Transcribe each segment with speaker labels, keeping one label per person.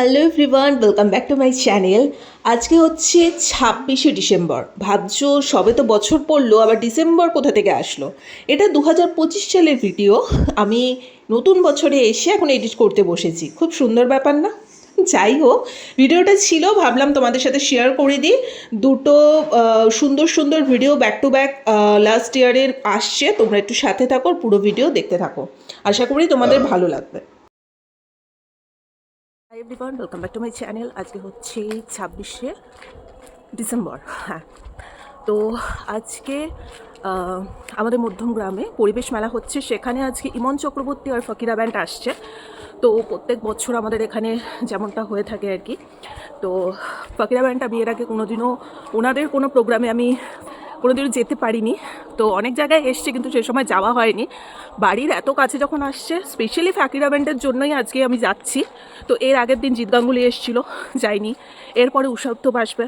Speaker 1: Hello everyone, welcome back to my channel. আজকে হচ্ছে 26শে December. ভাবছো সবে তো বছর পড়লো, আবার ডিসেম্বর কোথা থেকে আসলো? এটা 2025 সালের ভিডিও। আমি নতুন বছরে এসে এখন এডিট করতে বসেছি। খুব সুন্দর ব্যাপার না? যাই হোক, ভিডিওটা ছিল, ভাবলাম তোমাদের সাথে শেয়ার করে দিই। দুটো সুন্দর সুন্দর video back to back last ইয়ারের আসছে। তোমরা একটু সাথে থাকো, পুরো ভিডিও দেখতে থাকো। আশা করি তোমাদের ভালো লাগবে। Hi everyone, welcome back to my channel. আজকে হচ্ছে 26শে ডিসেম্বর। হ্যাঁ, তো আজকে আমাদের মধ্যম গ্রামে পরিবেশ মেলা হচ্ছে। সেখানে আজকে ইমন চক্রবর্তী আর ফকিরা ব্যান্ড আসছে। তো প্রত্যেক বছর আমাদের এখানে যেমনটা হয়ে থাকে আর কি। তো ফকিরা ব্যান্ড আমি এর আগে কোনোদিনও ওনাদের কোনো প্রোগ্রামে আমি কোনোদিনও যেতে পারিনি। তো অনেক জায়গায় এসছে, কিন্তু সে সময় যাওয়া হয়নি। বাড়ির এত কাছে যখন আসছে, স্পেশালি ফকিরা ব্যান্ডের জন্যই আজকে আমি যাচ্ছি। তো এর আগের দিন জিৎ গাঙ্গুলি এসেছিলো, যাইনি। এরপরে উষা উত্তপ আসবে,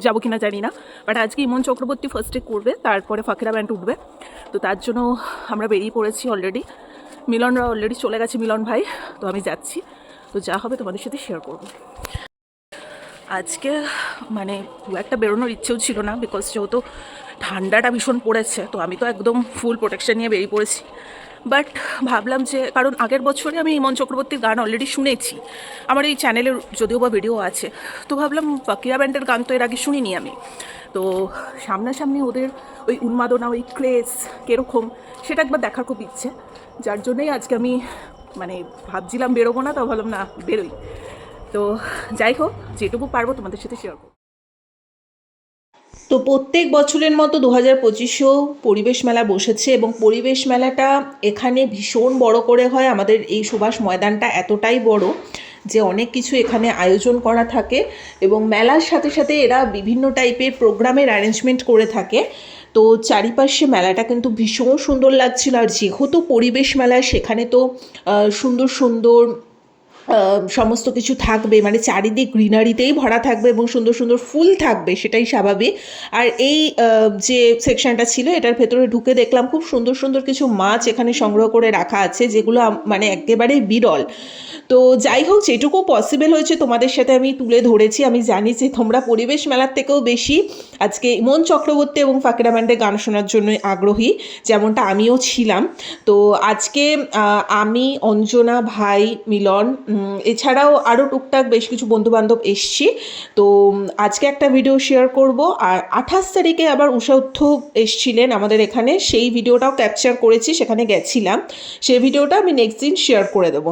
Speaker 1: যাবো কিনা জানি না। বাট আজকে ইমন চক্রবর্তী ফার্স্টে করবে, তারপরে ফকিরা ব্যান্ড উঠবে। তো তার জন্য আমরা বেরিয়ে পড়েছি অলরেডি। মিলনরা অলরেডি চলে গেছে, মিলন ভাই। তো আমি যাচ্ছি, তো যা হবে তোমাদের সাথে শেয়ার করবো। আজকে মানে খুব একটা বেরোনোর ইচ্ছেও ছিল না, বিকজ যেহেতু ঠান্ডাটা ভীষণ পড়েছে। তো আমি তো একদম ফুল প্রোটেকশন নিয়ে বেরিয়ে পড়েছি। বাট ভাবলাম যে, কারণ আগের বছরে আমি ইমন চক্রবর্তীর গান অলরেডি শুনেছি, আমার এই চ্যানেলের যদিও বা ভিডিও আছে। তো ভাবলাম ফকিরা ব্যান্ডের গান তো এর আগে শুনিনি আমি। তো সামনাসামনি ওদের ওই উন্মাদনা, ওই ক্রেজ কীরকম, সেটা একবার দেখার খুব ইচ্ছে। যার জন্যই আজকে আমি মানে ভাবছিলাম বেরোবো না, তো ভাবলাম না বেরোই। তো যাই হোক, যেটুকু পারবো তোমাদের সাথে শেয়ার করবো। তো প্রত্যেক বছরের মতো 2025এও পরিবেশ মেলা বসেছে, এবং পরিবেশ মেলাটা এখানে ভীষণ বড় করে হয়। আমাদের এই সুভাষ ময়দানটা এতটাই বড় যে অনেক কিছু এখানে আয়োজন করা থাকে, এবং মেলার সাথে সাথে এরা বিভিন্ন টাইপের প্রোগ্রামের অ্যারেঞ্জমেন্ট করে থাকে। তো চারিপাশে মেলাটা কিন্তু ভীষণ সুন্দর লাগছিল। আর যেহেতু পরিবেশ মেলা, সেখানে তো সুন্দর সুন্দর সমস্ত কিছু থাকবে, মানে চারিদিক গ্রিনারিতেই ভরা থাকবে এবং সুন্দর সুন্দর ফুল থাকবে, সেটাই স্বাভাবিক। আর এই যে সেকশনটা ছিল, এটার ভেতরে ঢুকে দেখলাম খুব সুন্দর সুন্দর কিছু মাছ এখানে সংগ্রহ করে রাখা আছে, যেগুলো মানে একেবারেই বিরল। তো যাই হোক, যেটুকু পসিবল হয়েছে তোমাদের সাথে আমি তুলে ধরেছি। আমি জানি যে তোমরা পরিবেশ মেলার থেকেও বেশি আজকে ইমন চক্রবর্তী এবং ফকিরা ব্যান্ডের গান শোনার জন্য আগ্রহী, যেমনটা আমিও ছিলাম। তো আজকে আমি, অঞ্জনা, ভাই, মিলন, এছাড়াও আরও টুকটাক বেশ কিছু বন্ধুবান্ধব এসছি। তো আজকে একটা ভিডিও শেয়ার করব। আর 28 তারিখে আবার উষা উত্থপ এসছিলেন আমাদের এখানে, সেই ভিডিওটাও ক্যাপচার করেছি, সেখানে গেছিলাম। সেই ভিডিওটা আমি নেক্সট দিন শেয়ার করে দেবো।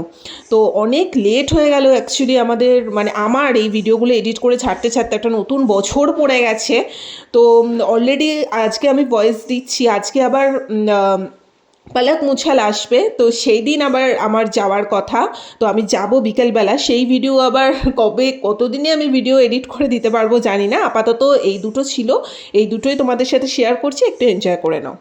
Speaker 1: তো অনেক লেট হয়ে গেল অ্যাকচুয়ালি আমাদের, মানে আমার এই ভিডিওগুলো এডিট করে ছাড়তে ছাড়তে একটা নতুন বছর পড়ে গেছে। তো অলরেডি আজকে আমি ভয়েস দিচ্ছি, আজকে আবার পালক মুছাল আসবে। তো সেই দিন আবার আমার যাওয়ার কথা। তো আমি যাব বিকেলবেলা। সেই ভিডিও আবার কবে কতদিনে আমি ভিডিও এডিট করে দিতে পারবো জানি না। আপাতত এই দুটো ছিল, এই দুটোই তোমাদের সাথে শেয়ার করছি, একটু এনজয় করে নাও।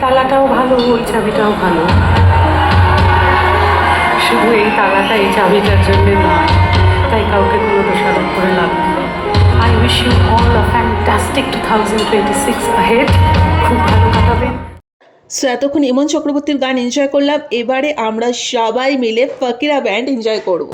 Speaker 2: তালাটাও ভালো, ওই চাবিটাও ভালো। শুধু এই তালাটা এই চাবিটার জন্য নয়, তাই কাউকে কোনো দোষারোপ করে লাভ নেই। I wish you all a fantastic 2026 ahead। খুব ভালো কাটাবেন।
Speaker 1: সো এতক্ষণ ইমন চক্রবর্তীর গান এনজয় করলাম, এবারে আমরা সবাই মিলে ফকিরা ব্যান্ড এনজয় করব।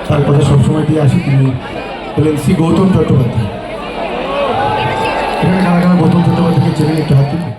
Speaker 3: তার কথা সবসময় দিয়ে আসি, তিনি হলেন শ্রী গৌতম চট্টোপাধ্যায়। এখানে কারা কারা গৌতম চট্টোপাধ্যায়কে চেনেন একটু হাত তুলুন।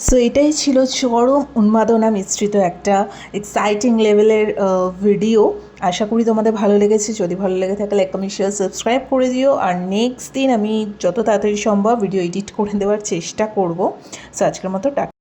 Speaker 1: সো এটাই ছিল চরম উন্মাদনা মিশ্রিত একটা এক্সাইটিং লেভেলের ভিডিও। আশা করি তোমাদের ভালো লেগেছে। যদি ভালো লেগে থাকে লাইক কমেন্ট শেয়ার সাবস্ক্রাইব করে দিও। আর নেক্সট দিন আমি যত তাড়াতাড়ি সম্ভব ভিডিও এডিট করে দেওয়ার চেষ্টা করব। সো আজকের মতো টাটা।